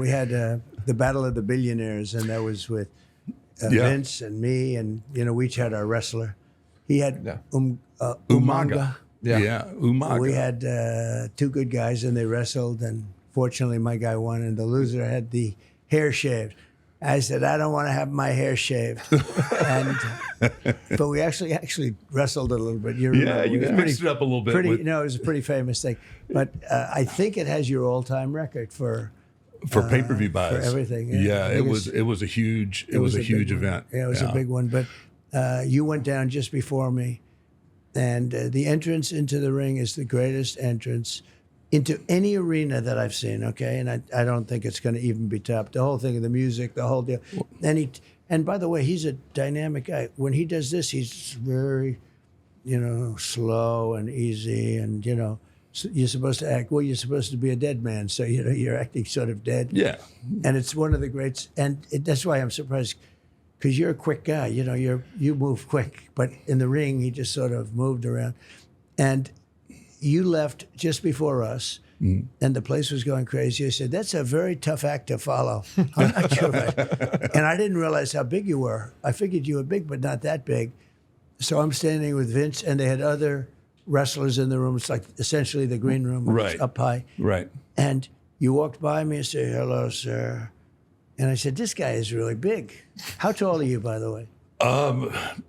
we had the Battle of the Billionaires, and that was with Vince and me, and we each had our wrestler. He had Umaga. Yeah, Umaga. We had two good guys, and they wrestled, and fortunately my guy won, and the loser had the hair shaved. I said, I don't want to have my hair shaved. But we actually wrestled a little bit. You remember? You mixed it up a little bit. It was a pretty famous thing. But I think it has your all-time record for pay-per-view buys. For everything. Yeah, it was a huge event. Yeah, it was a big one. But you went down just before me, and the entrance into the ring is the greatest entrance into any arena that I've seen, okay? And I don't think it's going to even be topped. The whole thing of the music, the whole deal. And by the way, he's a dynamic guy. When he does this, he's very, slow and easy. And, so you're supposed to act, you're supposed to be a dead man. So, you're acting sort of dead. Yeah. And it's one of the greats. And that's why I'm surprised, because you're a quick guy. You move quick. But in the ring, he just sort of moved around. And you left just before us, and the place was going crazy. I said, that's a very tough act to follow. I'm not sure about it. And I didn't realize how big you were. I figured you were big, but not that big. So I'm standing with Vince, and they had other wrestlers in the room. It's like essentially the green room, right, up high. Right. And you walked by me and said, hello, sir. And I said, this guy is really big. How tall are you, by the way?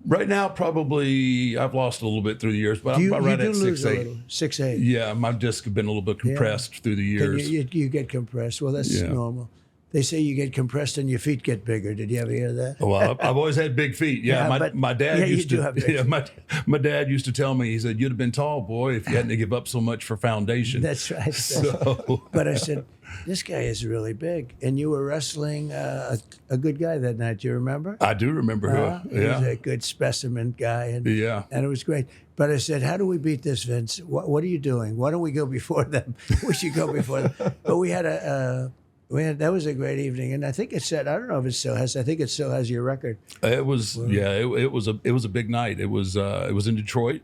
Right now, probably I've lost a little bit through the years, but I'm right at 6'8". 6'8". Yeah, my disc have been a little bit compressed through the years. You get compressed. Well, that's normal. They say you get compressed and your feet get bigger. Did you ever hear that? Well, I've always had big feet. Yeah, my dad used to. Have big feet. My dad used to tell me. He said, "You'd have been tall, boy, if you hadn't to give up so much for foundation." That's right. But I said, this guy is really big, and you were wrestling a good guy that night. Do you remember? I do remember He was a good specimen guy, and it was great. But I said, how do we beat this, Vince? What are you doing? Why don't we go before them? We should go before them. But we had that was a great evening, and I think it said, I don't know if it still has. I think it still has your record. It was it was a big night. It was in Detroit.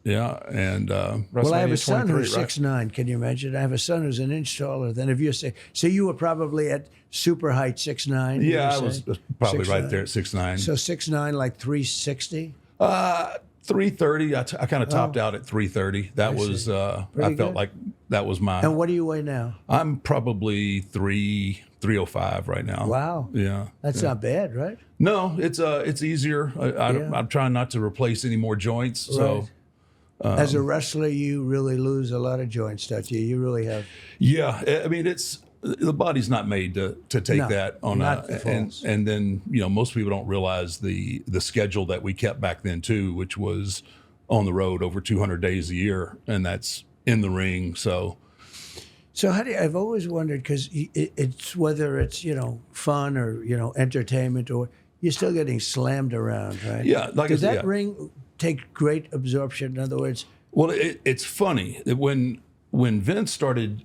Yeah, and well, I have a son who's 6'9". Can you imagine? I have a son who's an inch taller than if you say. So you were probably at super height 6'9". Yeah, I was probably 6'9". Right there at 6'9". So 6'9", like 360. 330. I kind of topped out at 330. That was I felt like that was mine. And what do you weigh now? I'm probably 305 right now. Wow. Yeah. That's not bad, right? No, it's easier. I'm trying not to replace any more joints. Right. So as a wrestler, you really lose a lot of joints, don't you? You really have. Yeah, I mean the body's not made to take that on and then most people don't realize the schedule that we kept back then too, which was on the road over 200 days a year, and that's in the ring. So how do you, I've always wondered, because it's whether it's fun or entertainment, or you're still getting slammed around, right? Yeah, does that ring take great absorption? In other words, well, it's funny that when Vince started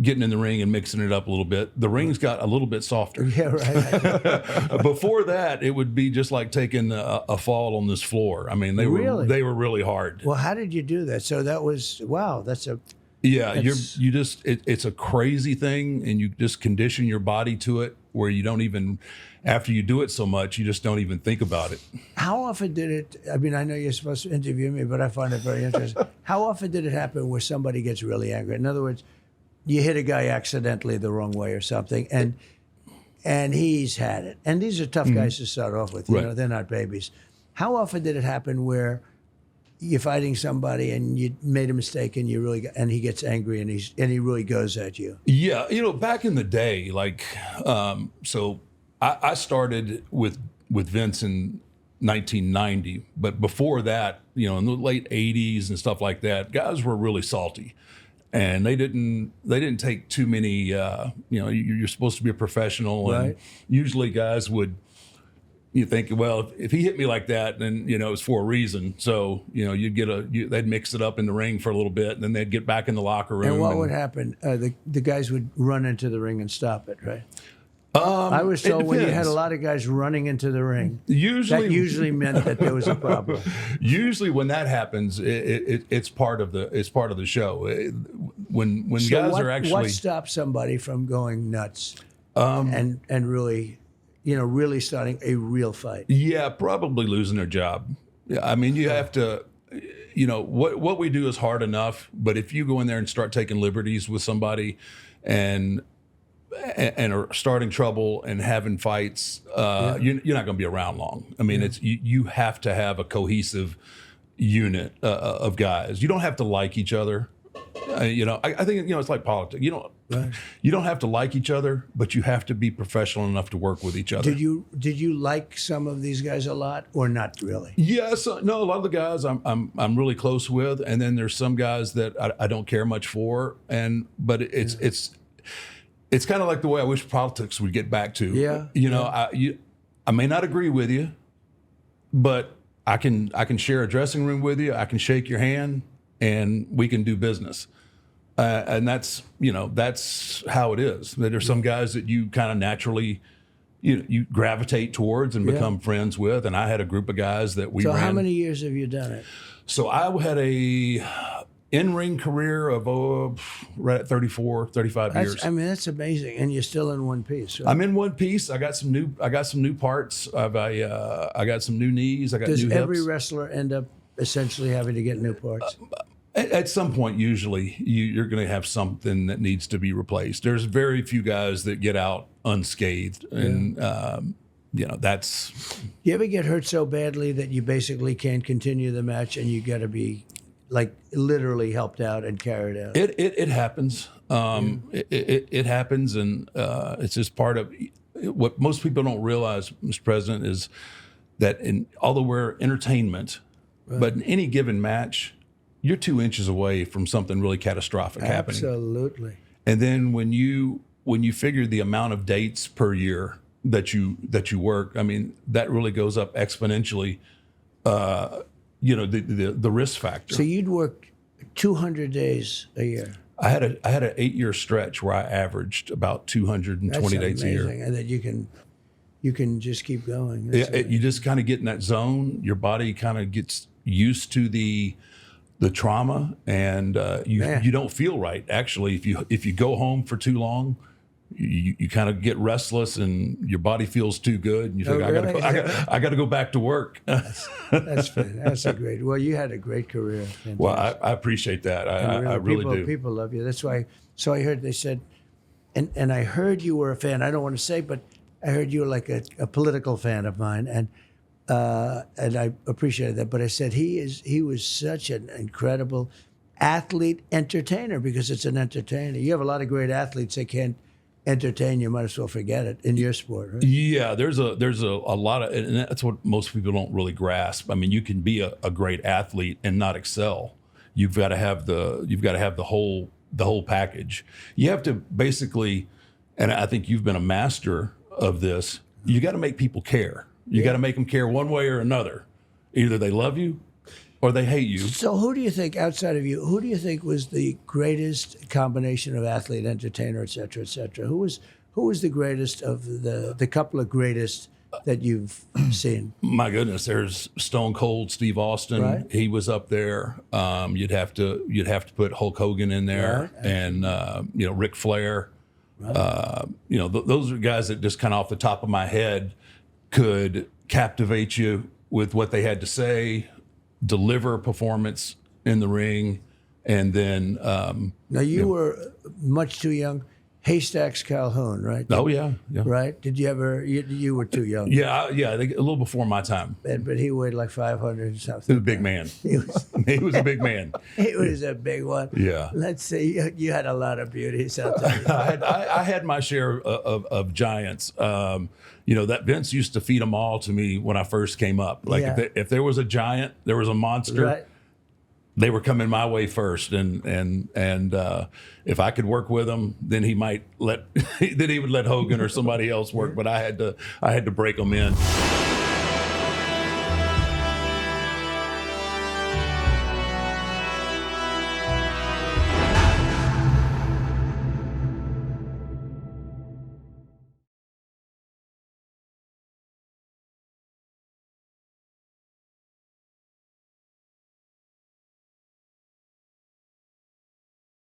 getting in the ring and mixing it up a little bit, the rings got a little bit softer. Yeah, right. Before that, it would be just like taking a fall on this floor. I mean, they were really hard. Well, how did you do that? So that was it's a crazy thing, and you just condition your body to it where you don't even, after you do it so much, you just don't even think about it. How often did it, I mean, I know you're supposed to interview me, but I find it very interesting. How often did it happen where somebody gets really angry? In other words, you hit a guy accidentally the wrong way or something, and he's had it. And these are tough guys to start off with. They're not babies. How often did it happen where you're fighting somebody and you made a mistake and he gets angry and he really goes at you? Yeah, back in the day, like, so I started with Vince in 1990, but before that, in the late 80s and stuff like that, guys were really salty. And they didn't take too many. You're supposed to be a professional, right. And usually guys would. You think, well, if he hit me like that, then it's for a reason. So they'd mix it up in the ring for a little bit, and then they'd get back in the locker room. And what would happen? The guys would run into the ring and stop it, right? I was told when you had a lot of guys running into the ring, that usually meant that there was a problem. Usually, when that happens, it's part of the show. When guys are actually, what stops somebody from going nuts? and really, really starting a real fight? Yeah, probably losing their job. Yeah, I mean, you have to, what we do is hard enough, but if you go in there and start taking liberties with somebody and are starting trouble and having fights, you're not going to be around long. I mean, it's you have to have a cohesive unit of guys. You don't have to like each other. I think it's like politics. You don't have to like each other, but you have to be professional enough to work with each other. Did you like some of these guys a lot, or not really? Yes, no. A lot of the guys I'm really close with, and then there's some guys that I don't care much for, but it's kind of like the way I wish politics would get back to. Yeah. I may not agree with you, but I can share a dressing room with you. I can shake your hand, and we can do business. And that's how it is. There's some guys that you kind of naturally, you gravitate towards and become friends with. And I had a group of guys that we So ran. how many years have you done it? So I had a in-ring career of right at 34, 35 years. That's amazing, and you're still in one piece. Right? I'm in one piece. I got some new parts. I got some new knees. I got new hips. Does every wrestler end up essentially having to get new parts? At some point, usually, you're going to have something that needs to be replaced. There's very few guys that get out unscathed, and that's. You ever get hurt so badly that you basically can't continue the match, and you got to be, like, literally helped out and carried out? It happens. It happens, and it's just part of what most people don't realize, Mr. President, is that although we're entertainment, but in any given match, you're 2 inches away from something really catastrophic happening. Absolutely. And then when you figure the amount of dates per year that you work, I mean, that really goes up exponentially. The risk factor. So you'd work 200 days a year. I had an 8-year stretch where I averaged about 220 days a year. And then you can just keep going. You just kind of get in that zone. Your body kind of gets used to the trauma, and you don't feel right. Actually, if you go home for too long, you kind of get restless, and your body feels too good, and you think, really? I got to go back to work. That's great. Well, you had a great career. Fantastic. Well, I appreciate that. I really do. People love you. That's why. So I heard they said, and I heard you were a fan. I don't want to say, but I heard you were like a political fan of mine, and I appreciated that. But I said he was such an incredible athlete entertainer, because it's an entertainer. You have a lot of great athletes that can't entertain. You might as well forget it in your sport, right? Yeah, there's a lot of, and that's what most people don't really grasp. I mean, you can be a great athlete and not excel. You've got to have the whole package. You have to basically, and I think you've been a master of this. You got to make people care. You got to make them care one way or another. Either they love you or they hate you. So who do you think, outside of you, was the greatest combination of athlete, entertainer, et cetera, et cetera? Who was the greatest of the couple of greatest that you've seen? My goodness, there's Stone Cold Steve Austin. Right. He was up there. You'd have to put Hulk Hogan in there, right. And Ric Flair. Right. Those are guys that just kind of off the top of my head could captivate you with what they had to say, deliver a performance in the ring, and then. Now you were much too young. Haystacks Calhoun, right? Oh yeah. Right? Did you ever? You were too young. Yeah. I think a little before my time. But he weighed like 500 and something. He was a big man. He was a big man. He was a big one. Yeah. Let's see. You had a lot of beauties. I'll tell you. I had my share of giants. That Vince used to feed them all to me when I first came up. Like if there was a giant, there was a monster. Right. They were coming my way first, and if I could work with him, then he would let Hogan or somebody else work. But I had to break them in.